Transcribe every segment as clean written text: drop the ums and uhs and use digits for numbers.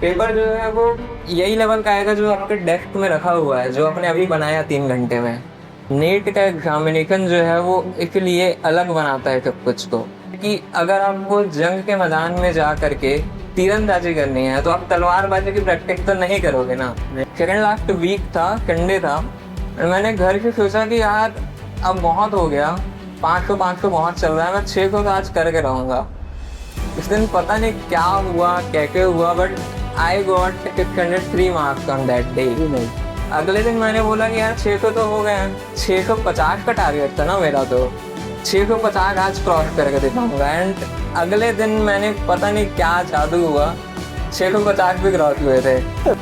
Paper जो है वो यही लेवल का आएगा जो आपके डेस्क में रखा हुआ है, जो आपने अभी बनाया 3 घंटे में। नीट का एग्जामिनेशन जो है वो इसलिए अलग बनाता है सब कुछ को, कि अगर आपको जंग के मैदान में जा करके तीरंदाजी करनी है तो आप तलवारबाजी की प्रैक्टिस तो नहीं करोगे ना। सेकंड लास्ट वीक था, संडे था, और मैंने घर से सोचा कि यार अब बहुत हो गया, 500 बहुत चल रहा है, मैं 600 तो आज करके रहूँगा। इस दिन पता नहीं क्या हुआ, कैसे हुआ, but I got 603 marks on that day. अगले दिन मैंने बोला कि यार 600 तो हो गए हैं, 650 का टारगेट था ना मेरा, तो 650 आज क्रॉस करके दिखाऊंगा। एंड अगले दिन मैंने पता नहीं क्या जादू हुआ, 650 भी क्रॉस हुए थे।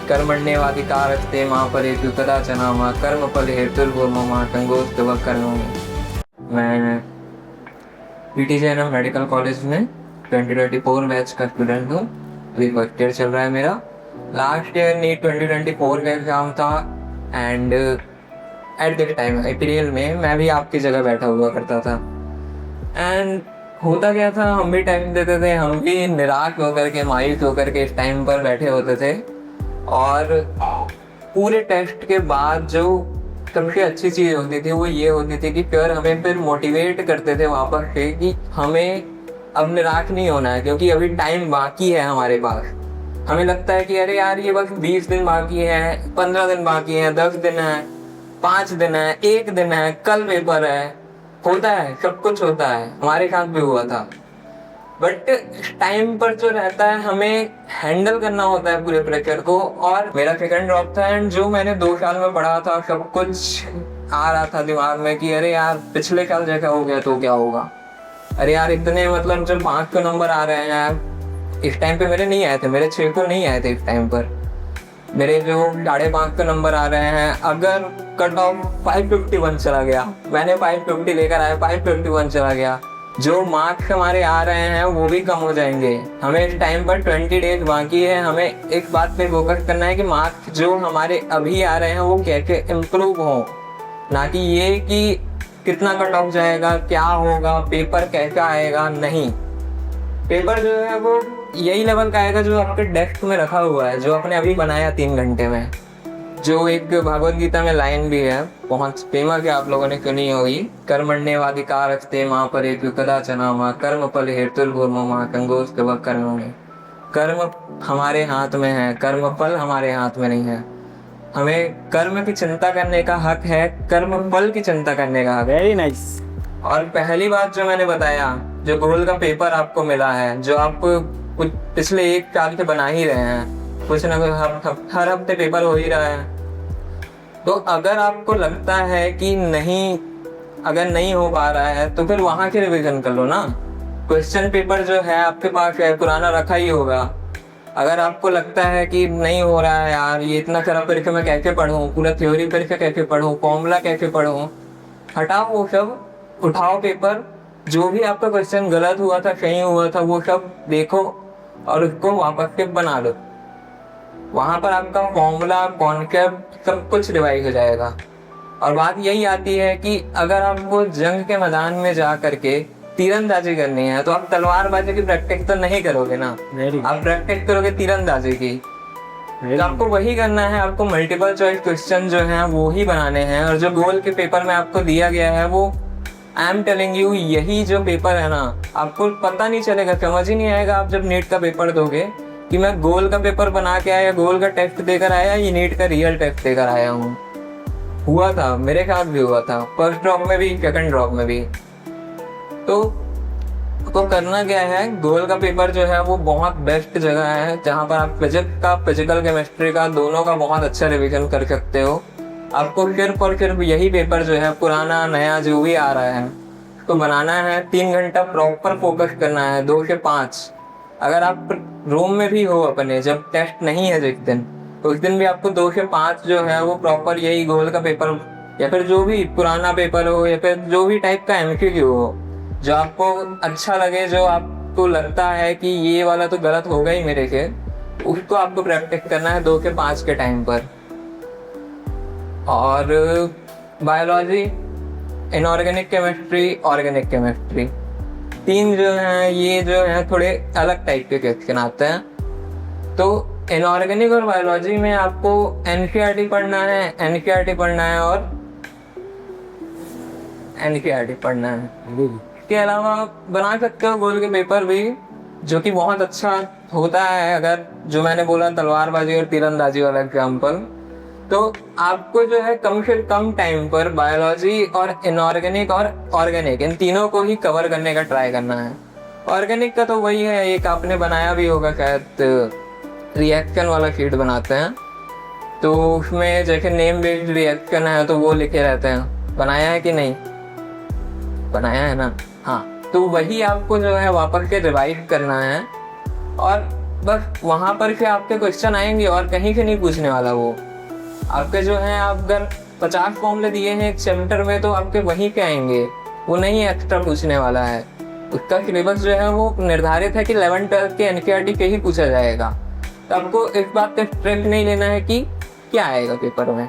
कर्मण्येवाधिकारस्ते मा फलेषु कदाचन मा कर्मफले हेतुर्भूर्मा मा संगोऽस्त्वः कर्मणि। मैं पीटीजेएनएम मेडिकल कॉलेज में 2024 बैच का स्टूडेंट हूँ। अभी फर्स्ट ईयर चल रहा है मेरा। लास्ट ईयर नीट 2024 का एग्जाम था, and at this time April में मैं भी आपकी जगह बैठा हुआ करता था। एंड होता क्या था, हम भी टाइम देते थे, हम भी निराश होकर के, मायूस होकर के इस टाइम पर बैठे होते थे। और पूरे टेस्ट के बाद जो सबसे अच्छी चीज़ होती थी वो ये होती थी कि फिर हमें फिर मोटिवेट करते थे वापस से कि हमें अब निराश नहीं होना है, क्योंकि अभी टाइम बाकी है हमारे पास। हमें लगता है कि अरे यार ये बस 20 दिन बाकी है, 15 दिन बाकी है, 10 दिन है, 5 दिन है, 1 दिन है, कल पेपर है। होता है, सब कुछ होता है, हमारे साथ भी हुआ था। बट टाइम पर जो रहता है हमें हैंडल करना होता है पूरे प्रेशर को। और मेरा सेकंड ड्रॉप था, एंड जो मैंने 2 साल में पढ़ा था सब कुछ आ रहा था दिमाग में कि अरे यार पिछले साल जैसा हो गया तो क्या होगा। अरे यार इतने मतलब जब 500 नंबर आ रहे हैं, इस टाइम पे मेरे नहीं आए थे, मेरे 600 नहीं आए थे इस टाइम पर, मेरे जो 550 नंबर आ रहे हैं। अगर कट ऑफ 551 चला गया, मैंने 550 लेकर आया, 551 चला गया, जो मार्क्स हमारे आ रहे हैं वो भी कम हो जाएंगे। हमें इस टाइम पर 20 डेज बाकी है, हमें एक बात पे फोकस करना है कि मार्क्स जो हमारे अभी आ रहे हैं वो कैसे इम्प्रूव हो, ना कि ये कि कितना कट ऑफ जाएगा, क्या होगा, पेपर कैसा आएगा। नहीं, पेपर जो है वो यही लेवल का आएगा जो आपके डेस्क में रखा हुआ है, जो आपने अभी बनाया 3 घंटे में। जो एक भगवद गीता में लाइन भी है, बहुत फेमस है, आप लोगों ने सुनी होगी, कर्मण्येवाधिकारस्ते मा फलेषु कदाचन मा कर्मफले हेतुर्भूर्मा मा संगोऽस्त्वः कर्मणि। कर्म हमारे हाथ में है, कर्म फल हमारे हाथ में नहीं है। हमें कर्म की चिंता करने का हक है, कर्म फल की चिंता करने का हक है। Very nice. और पहली बात जो मैंने बताया, जो गोल का पेपर आपको मिला है, जो आप कुछ पिछले 1 साल से बना ही रहे हैं, कुछ ना कुछ हर हफ्ते पेपर हो ही रहा है, तो अगर आपको लगता है कि नहीं, अगर नहीं हो पा रहा है तो फिर वहां से रिवीजन कर लो ना। क्वेश्चन पेपर जो है आपके पास है, पुराना रखा ही होगा। अगर आपको लगता है कि नहीं हो रहा है यार, ये इतना सारा फिर से मैं कैसे पढ़ूं, पूरा थ्योरी फिर से कैसे पढ़ूं, फॉर्मूला कैसे पढ़ूं, हटाओ वो सब, उठाओ पेपर, जो भी आपका क्वेश्चन गलत हुआ था, सही हुआ था, वो सब देखो और उसको वापस से बना लो। वहां पर आपका फॉर्मूला, कॉन्सेप्ट सब कुछ रिवाइज हो जाएगा। और बात यही आती है कि अगर आपको जंग के मैदान में जा करके तीरंदाजी करनी है तो आप तलवारबाजी की प्रैक्टिस तो नहीं करोगे ना, आप प्रैक्टिस करोगे तीरंदाजी की। तो आपको वही करना है, आपको मल्टीपल चॉइस क्वेश्चन जो हैं वो ही बनाने हैं। और जो गोल के पेपर में आपको दिया गया है वो, आई एम टेलिंग यू, यही जो पेपर है ना, आपको पता नहीं चलेगा, समझ ही नहीं आएगा आप जब नीट का पेपर दोगे कि मैं गोल का पेपर बना के आया, गोल का टेस्ट देकर आया, ये नीट का रियल टेस्ट देकर आया हूँ। हुआ था, मेरे साथ भी हुआ था, फर्स्ट ड्रॉप में भी, सेकंड ड्रॉप में भी। तो करना क्या है, गोल का पेपर जो है वो बहुत बेस्ट जगह है जहाँ पर आप फिजिक्स का, फिजिकल केमिस्ट्री का, दोनों का बहुत अच्छा रिवीजन कर सकते हो। आपको सिर्फ और सिर्फ यही पेपर जो है, पुराना नया जो भी आ रहा है, तो बनाना है। 3 घंटा प्रॉपर फोकस करना है, 2 से 5। अगर आप रूम में भी हो अपने, जब टेस्ट नहीं है जिस दिन, तो उस दिन भी आपको 2 से 5 जो है वो प्रॉपर यही गोल का पेपर, या फिर जो भी पुराना पेपर हो, या फिर जो भी टाइप का एमसीक्यू हो, जो आपको अच्छा लगे, जो आपको लगता है कि ये वाला तो गलत होगा ही मेरे से, उसको आपको प्रैक्टिस करना है 2 से 5 के टाइम पर। और biology, inorganic chemistry, organic chemistry, 3 जो हैं ये जो हैं थोड़े अलग टाइप के क्वेश्चन आते हैं। तो इनऑर्गेनिक और बायोलॉजी में आपको एनसीईआरटी पढ़ना है, एनसीईआरटी पढ़ना है और एनसीईआरटी पढ़ना है। इसके अलावा आप बना सकते हो गोल के पेपर भी, जो कि बहुत अच्छा होता है। अगर जो मैंने बोला तलवारबाजी और तीरंदाजी वाला एग्जाम्पल, तो आपको जो है कम से कम टाइम पर बायोलॉजी और इनऑर्गेनिक और ऑर्गेनिक इन तीनों को ही कवर करने का ट्राई करना है। ऑर्गेनिक का तो वही है, एक आपने बनाया भी होगा शायद, रिएक्शन वाला शीट बनाते हैं, तो उसमें जैसे नेम बेस्ड रिएक्शन है तो वो लिखे रहते हैं। बनाया है कि नहीं? बनाया है ना? हाँ, तो वही आपको जो है वापस से रिवाइज करना है और बस वहाँ पर से आपके क्वेश्चन आएंगे और कहीं से नहीं पूछने वाला वो। आपके जो है, आप अगर 50 फॉर्मूले दिए हैं एक चैप्टर में तो आपके वहीं पे आएंगे, वो नहीं एक्स्ट्रा पूछने वाला है। उसका सिलेबस जो है वो निर्धारित है कि 11-12 के एनसीईआरटी के ही पूछा जाएगा। तो आपको इस बात का स्ट्रेस नहीं लेना है कि क्या आएगा पेपर में।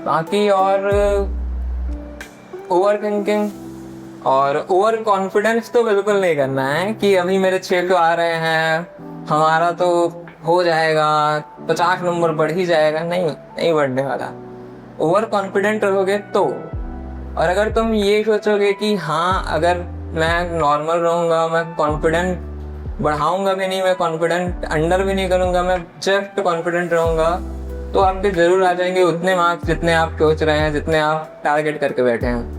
बाकी और ओवर थिंकिंग और ओवर कॉन्फिडेंस तो बिल्कुल नहीं करना है कि अभी मेरे 6 आ रहे हैं, हमारा तो हो जाएगा, 50 नंबर बढ़ ही जाएगा। नहीं बढ़ने वाला। ओवर कॉन्फिडेंट रहोगे तो, और अगर तुम ये सोचोगे कि हाँ अगर मैं नॉर्मल रहूँगा, मैं कॉन्फिडेंट बढ़ाऊंगा भी नहीं, मैं कॉन्फिडेंट अंडर भी नहीं करूँगा, मैं जस्ट कॉन्फिडेंट रहूँगा, तो आपके ज़रूर आ जाएंगे उतने मार्क्स जितने आप सोच रहे हैं, जितने आप टारगेट करके बैठे हैं।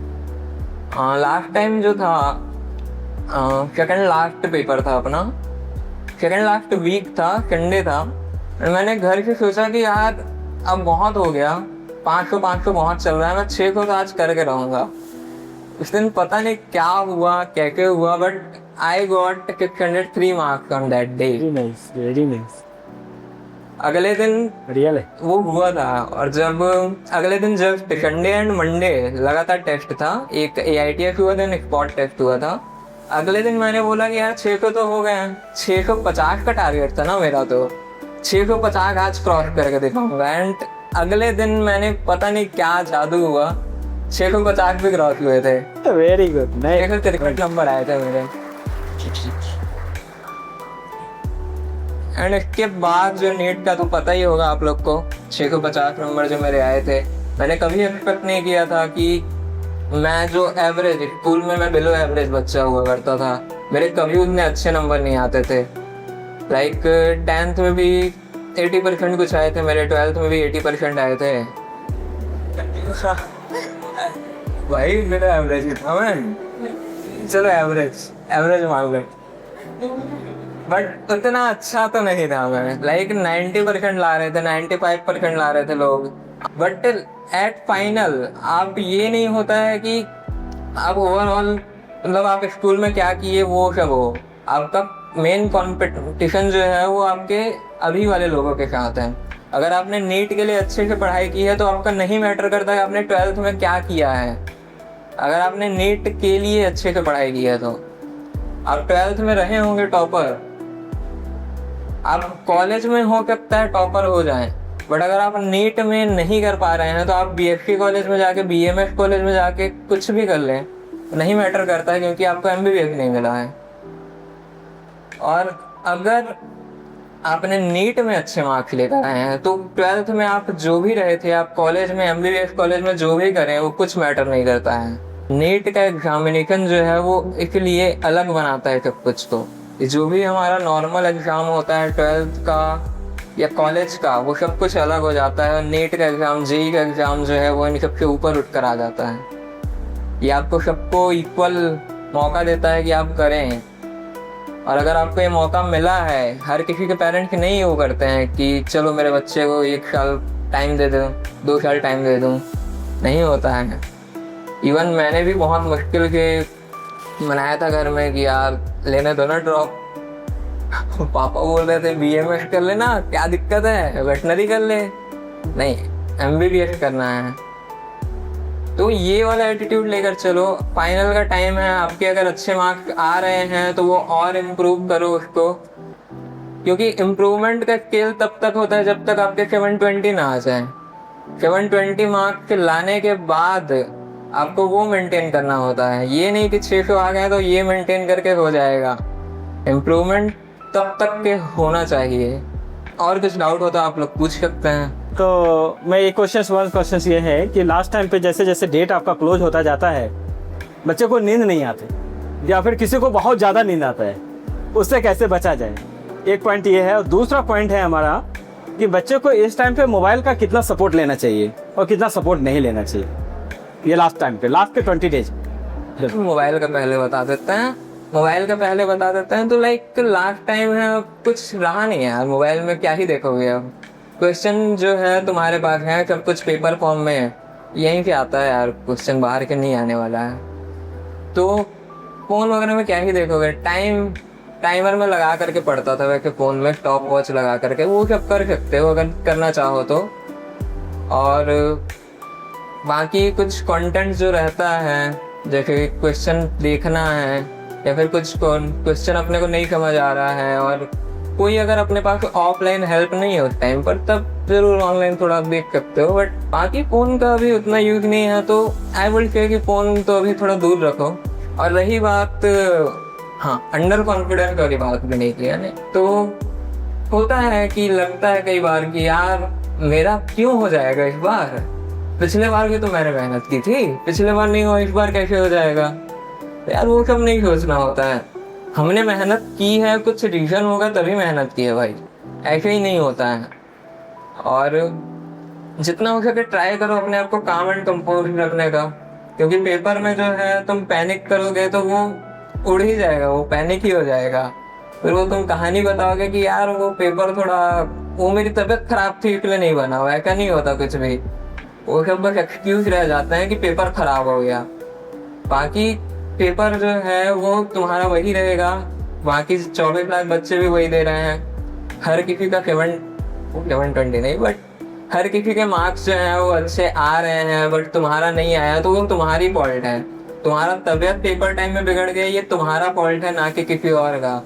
लास्ट टाइम जो था, सेकंड लास्ट पेपर था अपना, सेकंड लास्ट वीक था, संडे था। मैंने घर से सोचा कि यार अब बहुत हो गया, 500 बहुत चल रहा है, मैं 600 तो आज करके रहूँगा। उस दिन पता नहीं क्या हुआ, कैसे हुआ, but I got 603 marks on that day. Very nice. अगले दिन रियल है वो हुआ था। और जब अगले दिन जब संडे एंड मंडे लगातार टेस्ट था, एक AITF हुआ था, एक स्पॉट टेस्ट हुआ था। अगले दिन मैंने बोला कि यार 600 तो हो गए हैं, 650 का टारगेट था ना मेरा, तो 650 आज क्रॉस करके दिखाऊंगा। एंड अगले दिन मैंने पता नहीं क्या जादू हुआ, 650 भी क्रॉस हुए थे। Very good. 653 नंबर आए थे मेरे। एंड इसके बाद जो नीट का तो पता ही होगा आप लोग को, 650 नंबर जो मेरे आए थे। मैंने कभी एक्सपेक्ट नहीं किया था कि मैं जो एवरेज, स्कूल में मैं बिलो एवरेज बच्चा हुआ करता था, मेरे कभी उतने अच्छे नंबर नहीं आते थे। लाइक 10th में भी 80% कुछ आए थे मेरे, 12th में भी 80% आए थे। भाई मेरा एवरेज ही था, मैं चलो एवरेज मान लो, बट उतना अच्छा तो नहीं था मैं। लाइक 90% ला रहे थे, 95% ला रहे थे लोग। बट एट फाइनल आप ये नहीं होता है कि आप ओवरऑल, मतलब आप स्कूल में क्या किए वो सब हो, आपका मेन कॉम्पिटिशन जो है वो आपके अभी वाले लोगों के साथ है। अगर आपने नीट के लिए अच्छे से पढ़ाई की है तो आपका नहीं मैटर करता कि आपने 12th में क्या किया है। अगर आपने नीट के लिए अच्छे से पढ़ाई की है तो आप 12th में रहे होंगे टॉपर, आप कॉलेज में हो सकता है टॉपर हो जाएं, बट अगर आप नीट में नहीं कर पा रहे हैं तो आप BSc कॉलेज में जाके, BMS कॉलेज में जाके कुछ भी कर लें, नहीं मैटर करता है, क्योंकि आपको MBBS नहीं मिला है। और अगर आपने नीट में अच्छे मार्क्स लेकर आए हैं तो 12th में आप जो भी रहे थे, आप कॉलेज में, MBBS कॉलेज में जो भी करें, वो कुछ मैटर नहीं करता है। नीट का एग्जामिनेशन जो है वो इसलिए अलग बनाता है सब कुछ को। जो भी हमारा नॉर्मल एग्जाम होता है 12th का या कॉलेज का, वो सब कुछ अलग हो जाता है। नीट का एग्जाम, JEE का एग्जाम जो है वो इन सबके ऊपर उठ कर आ जाता है। ये आपको सबको इक्वल मौका देता है कि आप करें। और अगर आपको ये मौका मिला है, हर किसी के पेरेंट्स नहीं वो करते हैं कि चलो मेरे बच्चे को 1 साल टाइम दे दूँ, 2 साल टाइम दे दूँ, नहीं होता है। इवन मैंने भी बहुत मुश्किल के मनाया था घर में कि यार लेने दो ना ड्रॉप। पापा बोल रहे थे BMS कर लेना, क्या दिक्कत है, वेटनरी कर ले, नहीं MBBS करना है। तो ये वाला एटीट्यूड लेकर चलो। फाइनल का टाइम है, आपके अगर अच्छे मार्क्स आ रहे हैं तो वो और इम्प्रूव करो उसको, क्योंकि इम्प्रूवमेंट का स्केल तब तक होता है जब तक आपके 720 ना आ जाए। 720 मार्क्स लाने के बाद आपको वो मेंटेन करना होता है। ये नहीं कि 600 आ गए तो ये मेंटेन करके हो जाएगा। इम्प्रूवमेंट तब तक के होना चाहिए। और कुछ डाउट हो तो आप लोग पूछ सकते हैं। तो मैं एक क्वेश्चन ये है कि लास्ट टाइम पे जैसे जैसे डेट आपका क्लोज होता जाता है, बच्चे को नींद नहीं आती या फिर किसी को बहुत ज़्यादा नींद आता है, उससे कैसे बचा जाए? एक पॉइंट ये है। और दूसरा पॉइंट है हमारा कि बच्चे को इस टाइम पे मोबाइल का कितना सपोर्ट लेना चाहिए और कितना सपोर्ट नहीं लेना चाहिए, ये लास्ट के 20 डेज। मोबाइल का पहले बता देते हैं। तो लाइक लास्ट टाइम है, अब कुछ रहा नहीं है यार, मोबाइल में क्या ही देखोगे अब। क्वेश्चन जो है तुम्हारे पास है, सब कुछ पेपर फॉर्म में है, यहीं से आता है यार, क्वेश्चन बाहर के नहीं आने वाला है। तो फ़ोन वगैरह में क्या ही देखोगे। टाइमर में लगा करके पढ़ता था वैसे फ़ोन में, स्टॉप वॉच लगा करके, वो सब कर सकते हो अगर करना चाहो तो। और बाकी कुछ कंटेंट जो रहता है, जैसे क्वेश्चन देखना है या फिर कुछ क्वेश्चन अपने को नहीं समझ आ रहा है और कोई अगर अपने पास ऑफलाइन हेल्प नहीं है उस टाइम पर, तब जरूर ऑनलाइन थोड़ा देख सकते हो। बट बाकी फ़ोन का अभी उतना यूज़ नहीं है, तो आई वुड से कि फ़ोन तो अभी थोड़ा दूर रखो। और रही बात, हाँ, अंडर कॉन्फिडेंस वाली बात भी नहीं किया ने, तो होता है कि लगता है कई बार कि यार मेरा क्यों हो जाएगा इस बार, पिछले बार भी तो मैंने मेहनत की थी, पिछले बार नहीं हुआ, इस बार कैसे हो जाएगा। तो यार वो सब नहीं सोचना होता है। हमने मेहनत की है, कुछ रीज़न होगा तभी मेहनत की है भाई, ऐसे ही नहीं होता है। और जितना हो सके ट्राई करो अपने आप को काम एंड कंपोज रखने का, क्योंकि पेपर में जो है तुम पैनिक करोगे तो वो उड़ ही जाएगा, वो पैनिक ही हो जाएगा। फिर वो तुम कहानी बताओगे कि यार वो पेपर थोड़ा, वो मेरी तबीयत खराब थी इसलिए नहीं बना हुआ, ऐसा नहीं होता कुछ भी। वो सब बस एक्सक्यूज रह जाते हैं कि पेपर खराब हो गया। बाकी पेपर जो है वो तुम्हारा वही रहेगा, बाकी 24 लाख बच्चे भी वही दे रहे हैं। हर किसी का 720 नहीं, बट हर किसी के मार्क्स जो हैं वो अच्छे आ रहे हैं, बट तुम्हारा नहीं आया तो वो तुम्हारी फॉल्ट है। तुम्हारा तबीयत पेपर टाइम में बिगड़ गई, ये तुम्हारा फॉल्ट है, ना कि किसी और का।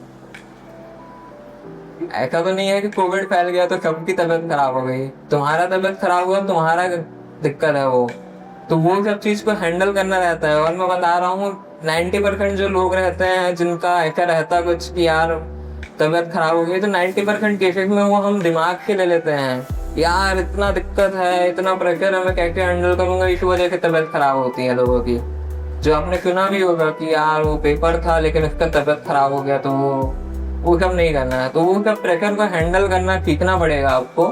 ऐसा तो नहीं है कि कोविड फैल गया तो सबकी तबीयत खराब हो गई। तुम्हारा तबीयत खराब हुआ, तुम्हारा दिक्कत है वो, तो वो सब चीज़ को हैंडल करना रहता है। और मैं बता रहा हूँ 90% जो लोग रहते हैं जिनका ऐसा रहता कुछ कि यार तबीयत खराब हो गई, तो 90% केसेस में वो हम दिमाग से ले लेते हैं, यार इतना दिक्कत है, इतना प्रेशर है, मैं कैसे हैंडल करूंगा, इस वजह से तबीयत खराब होती है लोगों की। जो आपने सुना भी होगा कि यार वो पेपर था लेकिन उसका तबीयत खराब हो गया, तो वो सब नहीं करना है। तो वो सब प्रेशर को हैंडल करना सीखना पड़ेगा आपको।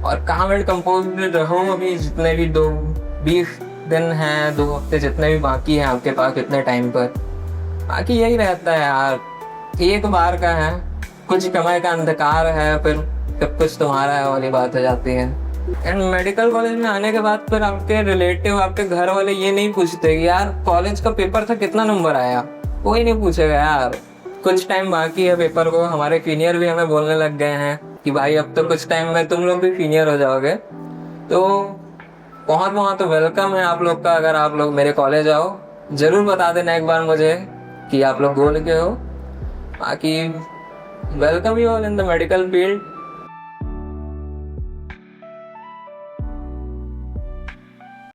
और काम एंड कंपोज रहो। अभी जितने भी 20 दिन हैं, 2 हफ्ते जितने भी बाकी हैं आपके पास इतने टाइम पर, बाकी यही रहता है यार, एक बार का है, कुछ समय का अंधकार है, फिर सब कुछ तुम्हारा है वाली बात हो जाती है। एंड मेडिकल कॉलेज में आने के बाद फिर आपके रिलेटिव, आपके घर वाले ये नहीं पूछते कि यार कॉलेज का पेपर था कितना नंबर आया, कोई नहीं पूछेगा यार। कुछ टाइम बाकी है पेपर को, हमारे सीनियर भी हमें बोलने लग गए हैं कि भाई अब तो कुछ टाइम में तुम लोग भी सीनियर हो जाओगे, तो बहुत वेलकम है आप लोग का। अगर आप लोग मेरे कॉलेज आओ, जरूर बता देना एक बार मुझे कि आप लोग बोल के हो। बाकी welcome you all in the medical field.